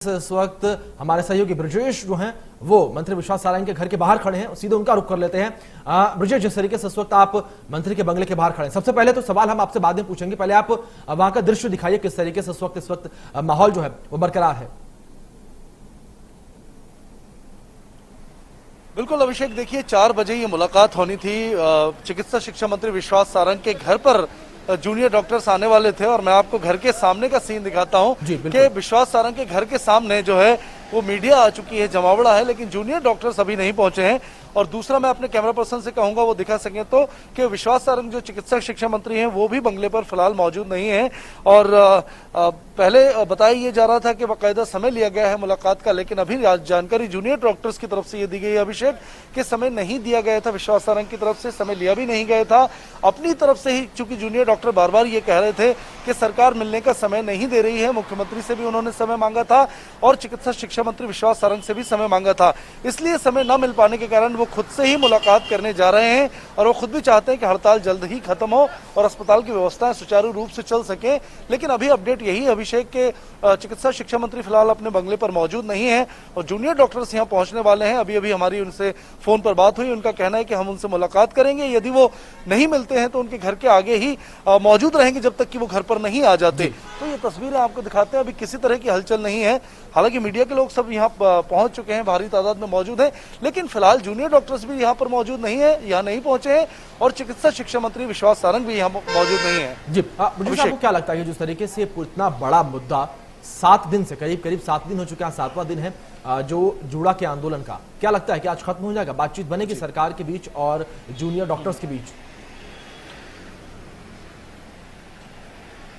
इस वक्त हमारे सहयोगी ब्रजेश जो हैं वो मंत्री विश्वास सारंग के घर के बाहर खड़े हैं, सीधे उनका रुख कर लेते हैं। ब्रजेश, जिस तरीके से इस वक्त आप मंत्री के बंगले के बाहर खड़े हैं, सबसे पहले तो सवाल हम आपसे बाद में पूछेंगे, पहले आप वहां का दृश्य दिखाइए, किस तरीके से इस वक्त माहौल जो है वो बरकरार है। बिल्कुल अभिषेक, देखिए 4 बजे ये मुलाकात होनी थी। चिकित्सा शिक्षा मंत्री विश्वास सारंग के घर पर जूनियर डॉक्टर्स आने वाले थे और मैं आपको घर के सामने का सीन दिखाता हूं कि विश्वास सारंग के घर के सामने जो है वो मीडिया आ चुकी है, जमावड़ा है, लेकिन जूनियर डॉक्टर्स अभी नहीं पहुंचे हैं। और दूसरा, मैं अपने कैमरा पर्सन से कहूंगा वो दिखा सकें तो कि विश्वास सारंग जो चिकित्सा शिक्षा मंत्री हैं वो भी बंगले पर फिलहाल मौजूद नहीं है। और पहले बताया ये जा रहा था कि बाकायदा समय लिया गया है मुलाकात का, लेकिन अभी जानकारी जूनियर डॉक्टर्स की तरफ से ये दी गई है अभिषेक कि समय नहीं दिया गया था, विश्वास सारंग की तरफ से समय लिया भी नहीं गया था अपनी तरफ से ही, चूंकि जूनियर डॉक्टर बार बार ये कह रहे थे कि सरकार मिलने का समय नहीं दे रही है। मुख्यमंत्री से भी उन्होंने समय मांगा था और चिकित्सा शिक्षा मंत्री विश्वास सारंग से भी समय मांगा था, इसलिए समय न मिल पाने के कारण वो खुद से ही मुलाकात करने जा रहे हैं और वो खुद भी चाहते हैं कि हड़ताल जल्द ही खत्म हो और अस्पताल की व्यवस्थाएं सुचारू रूप से चल सके। लेकिन अभी अपडेट यही अभिषेक के चिकित्सा शिक्षा मंत्री फिलहाल अपने बंगले पर मौजूद नहीं है और जूनियर डॉक्टर्स यहाँ पहुंचने वाले हैं। अभी अभी हमारी उनसे फोन पर बात हुई, उनका कहना है कि हम उनसे मुलाकात करेंगे, यदि वो नहीं मिलते हैं तो उनके घर के आगे ही मौजूद रहेंगे जब तक कि वो घर पर नहीं आ जाते। तो ये तस्वीरें आपको दिखाते हैं, अभी किसी तरह की हलचल नहीं है। हालांकि मीडिया के लोग सब यहाँ पहुंच चुके हैं, भारी तादाद में मौजूद हैं, लेकिन फिलहाल जूनियर डॉक्टर्स भी यहाँ पर मौजूद नहीं है, यहाँ नहीं पहुंचे हैं और चिकित्सा शिक्षा मंत्री विश्वास सारंग भी यहाँ मौजूद नहीं है। जी, आपको क्या लगता है जिस तरीके से इतना बड़ा मुद्दा 7 दिन से करीब 7 दिन हो चुके हैं, 7वां दिन है जो जुड़ा के आंदोलन का, क्या लगता है कि आज खत्म हो जाएगा, बातचीत बनेगी सरकार के बीच और जूनियर डॉक्टर्स के बीच?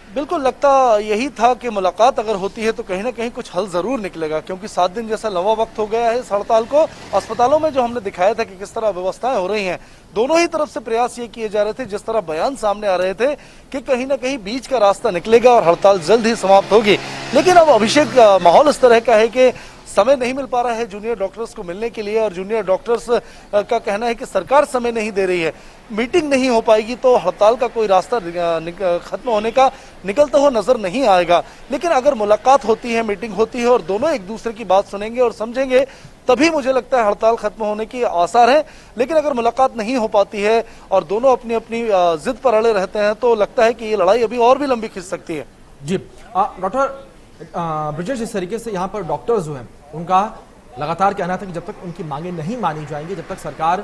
बिल्कुल लगता यही था कि मुलाकात अगर होती है तो कहीं ना कहीं कुछ हल जरूर निकलेगा, क्योंकि 7 दिन जैसा लंबा वक्त हो गया है इस हड़ताल को। अस्पतालों में जो हमने दिखाया था कि किस तरह व्यवस्थाएं हो रही हैं, दोनों ही तरफ से प्रयास ये किए जा रहे थे, जिस तरह बयान सामने आ रहे थे कि कहीं ना कहीं बीच का रास्ता निकलेगा और हड़ताल जल्द ही समाप्त होगी। लेकिन अब अभिषेक माहौल इस तरह का है कि समय नहीं मिल पा रहा है जूनियर डॉक्टर्स को मिलने के लिए और जूनियर डॉक्टर्स का कहना है कि सरकार समय नहीं दे रही है, मीटिंग नहीं हो पाएगी तो हड़ताल का कोई रास्ता खत्म होने का निकलता हुआ नजर नहीं आएगा। लेकिन अगर मुलाकात होती है, मीटिंग होती है और दोनों एक दूसरे की बात सुनेंगे और समझेंगे, तभी मुझे लगता है हड़ताल खत्म होने की आसार है। लेकिन अगर मुलाकात नहीं हो पाती है और दोनों अपनी अपनी जिद पर अड़े रहते हैं तो लगता है कि ये लड़ाई अभी और भी लंबी खिंच सकती है। जी डॉक्टर ब्रजेश, इस तरीके से यहाँ पर डॉक्टर्स जो हैं उनका लगातार कहना था कि जब तक उनकी मांगे नहीं मानी जाएंगी, जब तक सरकार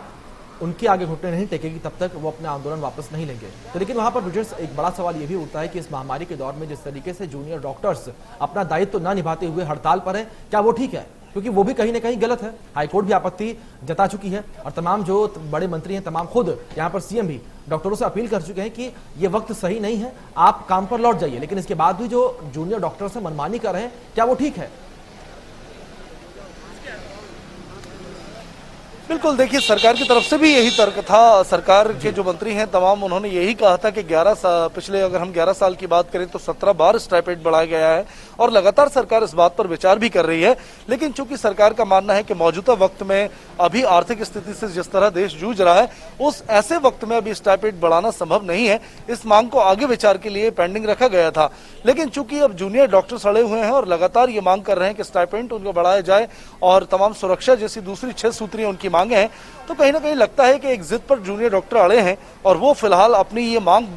उनके आगे घुटने नहीं टेकेगी, तब तक वो अपने आंदोलन वापस नहीं लेंगे। तो लेकिन वहां पर ब्रजेश, एक बड़ा सवाल ये भी उठता है कि इस महामारी के दौर में जिस तरीके से जूनियर डॉक्टर्स अपना दायित्व न निभाते हुए हड़ताल पर है, क्या वो ठीक है? क्योंकि वो भी कहीं ना कहीं गलत है, हाईकोर्ट भी आपत्ति जता चुकी है और तमाम जो बड़े मंत्री हैं, तमाम खुद यहाँ पर सीएम भी डॉक्टरों से अपील कर चुके हैं कि ये वक्त सही नहीं है, आप काम पर लौट जाइए। लेकिन इसके बाद भी जो जूनियर डॉक्टर्स से मनमानी कर रहे हैं, क्या वो ठीक है? बिल्कुल, देखिए सरकार की तरफ से भी यही तर्क था। सरकार के जो मंत्री हैं तमाम, उन्होंने यही कहा था कि पिछले अगर हम 11 साल की बात करें तो 17 बार स्टाइपेंड बढ़ाया गया है और लगातार सरकार इस बात पर विचार भी कर रही है। लेकिन चूंकि सरकार का मानना है कि मौजूदा वक्त में अभी आर्थिक स्थिति से जिस तरह देश जूझ रहा है, उस ऐसे वक्त में अभी स्टाइपेंड बढ़ाना संभव नहीं है। इस मांग को आगे विचार के लिए पेंडिंग रखा गया था। लेकिन चूंकि अब जूनियर डॉक्टर अड़े हुए हैं और लगातार ये मांग कर रहे हैं कि स्टाइपेंड उनको बढ़ाया जाए और तमाम सुरक्षा जैसी दूसरी 6 सूत्रीय उनकी मांगे हैं, तो कहीं ना कहीं लगता है कि एक जिद पर जूनियर डॉक्टर अड़े हैं और वो फिलहाल अपनी ये मांग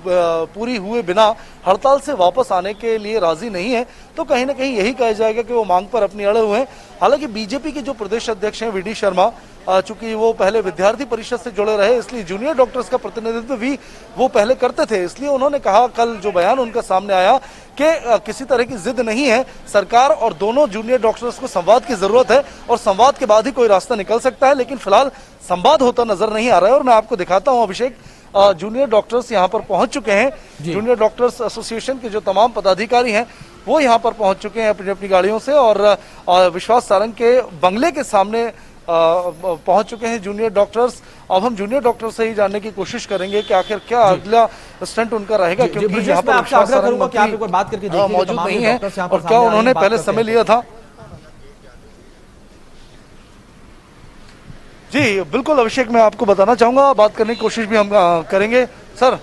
पूरी हुए बिना हड़ताल से वापस आने के लिए राजी नहीं है। तो कहीं ना कहीं यही कहा जाएगा कि वो मांग पर अपनी अड़े हुए हैं। हालांकि बीजेपी के जो प्रदेश अध्यक्ष हैं वीडी शर्मा, चूंकि वो पहले विद्यार्थी परिषद से जुड़े रहे, इसलिए जूनियर डॉक्टर्स का प्रतिनिधित्व भी वो पहले करते थे, इसलिए उन्होंने कहा कल जो बयान उनका सामने आया कि किसी तरह की जिद नहीं है, सरकार और दोनों जूनियर डॉक्टर्स को संवाद की जरूरत है और संवाद के बाद ही कोई रास्ता निकल सकता है। लेकिन फिलहाल संवाद होता नजर नहीं आ रहा है और मैं आपको दिखाता हूं अभिषेक, जूनियर डॉक्टर्स यहाँ पर पहुंच चुके हैं। जूनियर डॉक्टर्स एसोसिएशन के जो तमाम पदाधिकारी हैं वो यहाँ पर पहुंच चुके हैं अपनी अपनी गाड़ियों से और विश्वास सारंग के बंगले के सामने पहुंच चुके हैं जूनियर डॉक्टर्स। अब हम जूनियर डॉक्टर से ही जानने की कोशिश करेंगे कि आखिर क्या अगला स्टंट उनका रहेगा, क्योंकि यहाँ पर विश्वास सारंग मौजूद नहीं है और क्या उन्होंने पहले समय लिया था। जी बिल्कुल अभिषेक, मैं आपको बताना चाहूंगा, बात करने की कोशिश भी हम करेंगे। सर,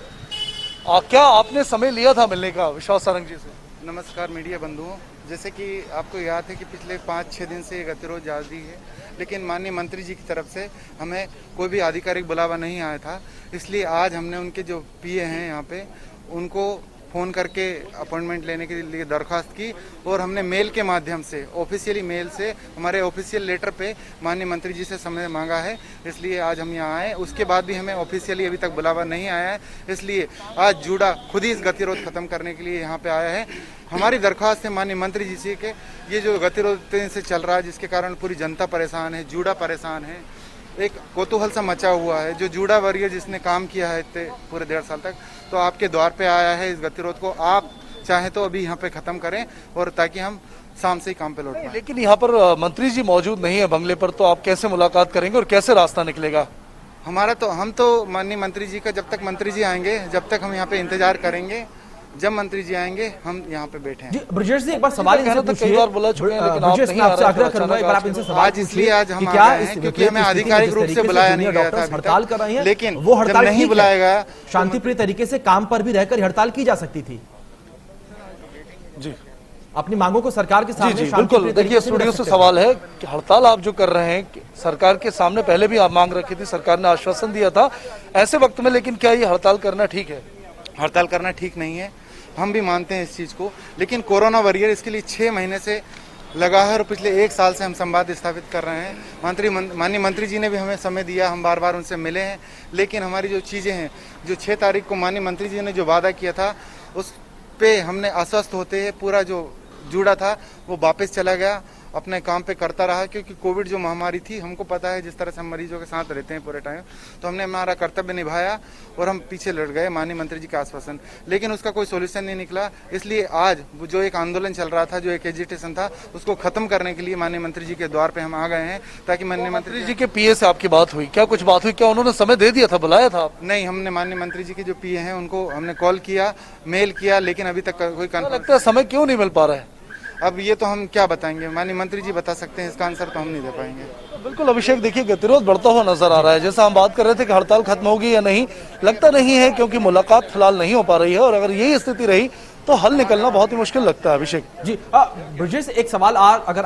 क्या आपने समय लिया था मिलने का विश्वास सारंग जी से? नमस्कार मीडिया बंधुओं, जैसे कि आपको याद है कि पिछले 5-6 दिन से ये गतिरोध जारी है, लेकिन माननीय मंत्री जी की तरफ से हमें कोई भी आधिकारिक बुलावा नहीं आया था। इसलिए आज हमने उनके जो पीए हैं यहाँ पे उनको फ़ोन करके अपॉइंटमेंट लेने के लिए दरख्वास्त की और हमने मेल के माध्यम से ऑफिशियली मेल से हमारे ऑफिशियल लेटर पे माननीय मंत्री जी से समय मांगा है। इसलिए आज हम यहाँ आए। उसके बाद भी हमें ऑफिशियली अभी तक बुलावा नहीं आया है, इसलिए आज जूडा खुद ही इस गतिरोध खत्म करने के लिए यहाँ पे आया है। हमारी दरख्वास्त है माननीय मंत्री जी से कि ये जो गतिरोध तेजी से चल रहा है, जिसके कारण पूरी जनता परेशान है, जूडा परेशान है, एक कौतूहल सा मचा हुआ है। जो जूडा वरीय जिसने काम किया है इतने पूरे 1.5 साल तक, तो आपके द्वार पे आया है। इस गतिरोध को आप चाहे तो अभी यहाँ पे खत्म करें और ताकि हम शाम से ही काम पे लौट पाएं। लेकिन यहाँ पर मंत्री जी मौजूद नहीं है बंगले पर, तो आप कैसे मुलाकात करेंगे और कैसे रास्ता निकलेगा? हम तो माननीय मंत्री जी का जब तक मंत्री जी आएंगे जब तक हम यहाँ पे इंतजार करेंगे। जब मंत्री जी आएंगे हम यहाँ पे बैठे हैं। जी ब्रजेश जी, एक बार सवाल इनसे तो कई बार बोला चुके हैं, लेकिन आप ब्रजेश, नहीं मैं आ आपसे रहे, आग्रह करूंगा एक बार आप इनसे सवाल आज इसलिए आज हम कि आ क्या गए इस हैं क्योंकि हमें आधिकारिक रूप से बुलाया नहीं गया था। हड़ताल कर रहे हैं, लेकिन वो हड़ताल जब नहीं बुलाया गया, शांतिप्रिय तरीके से काम पर भी रहकर हड़ताल की जा सकती थी। जी अपनी मांगों को सरकार के जी सामने जी बिल्कुल। देखिए स्टूडियो से सवाल है कि हड़ताल आप जो कर रहे हैं कि सरकार के सामने पहले भी आप मांग रखी थी, सरकार ने आश्वासन दिया था ऐसे वक्त में, लेकिन क्या ये हड़ताल करना ठीक है? हड़ताल करना ठीक नहीं है, हम भी मानते हैं इस चीज़ को, लेकिन कोरोना वॉरियर इसके लिए 6 महीने से लगा है और पिछले 1 साल से हम संवाद स्थापित कर रहे हैं। माननीय मंत्री जी ने भी हमें समय दिया, हम बार बार उनसे मिले हैं, लेकिन हमारी जो चीज़ें हैं, जो 6 तारीख को माननीय मंत्री जी ने जो वादा किया था उस पे हमने आश्वस्त होते हैं पूरा जो जुड़ा था वो वापस चला गया, अपने काम पे करता रहा। क्योंकि कोविड जो महामारी थी, हमको पता है जिस तरह से हम मरीजों के साथ रहते हैं पूरे टाइम, तो हमने हमारा कर्तव्य निभाया और हम पीछे लड़ गए माननीय मंत्री जी का आश्वासन, लेकिन उसका कोई सोल्यूशन नहीं निकला। इसलिए आज जो एक आंदोलन चल रहा था, जो एक एजिटेशन था, उसको खत्म करने के लिए माननीय मंत्री जी के द्वार पे हम आ गए हैं, ताकि माननीय मंत्री जी के पीए से आपकी बात हुई? क्या कुछ बात हुई? क्या उन्होंने समय दे दिया था, बुलाया था? नहीं, हमने माननीय मंत्री जी के जो पीए हैं उनको हमने कॉल किया, मेल किया, लेकिन अभी तक कोई लगता है समय क्यों नहीं मिल पा रहा है? अब ये तो हम क्या बताएंगे, माननीय मंत्री जी बता सकते हैं, इसका आंसर तो हम नहीं दे पाएंगे। बिल्कुल अभिषेक, देखिए गतिरोध बढ़ता हुआ नजर आ रहा है। जैसा हम बात कर रहे थे कि हड़ताल खत्म होगी या नहीं, लगता नहीं है, क्योंकि मुलाकात फिलहाल नहीं हो पा रही है और अगर यही स्थिति रही तो हल निकलना बहुत ही मुश्किल लगता है। अभिषेक जी ब्रजेश, एक सवाल अगर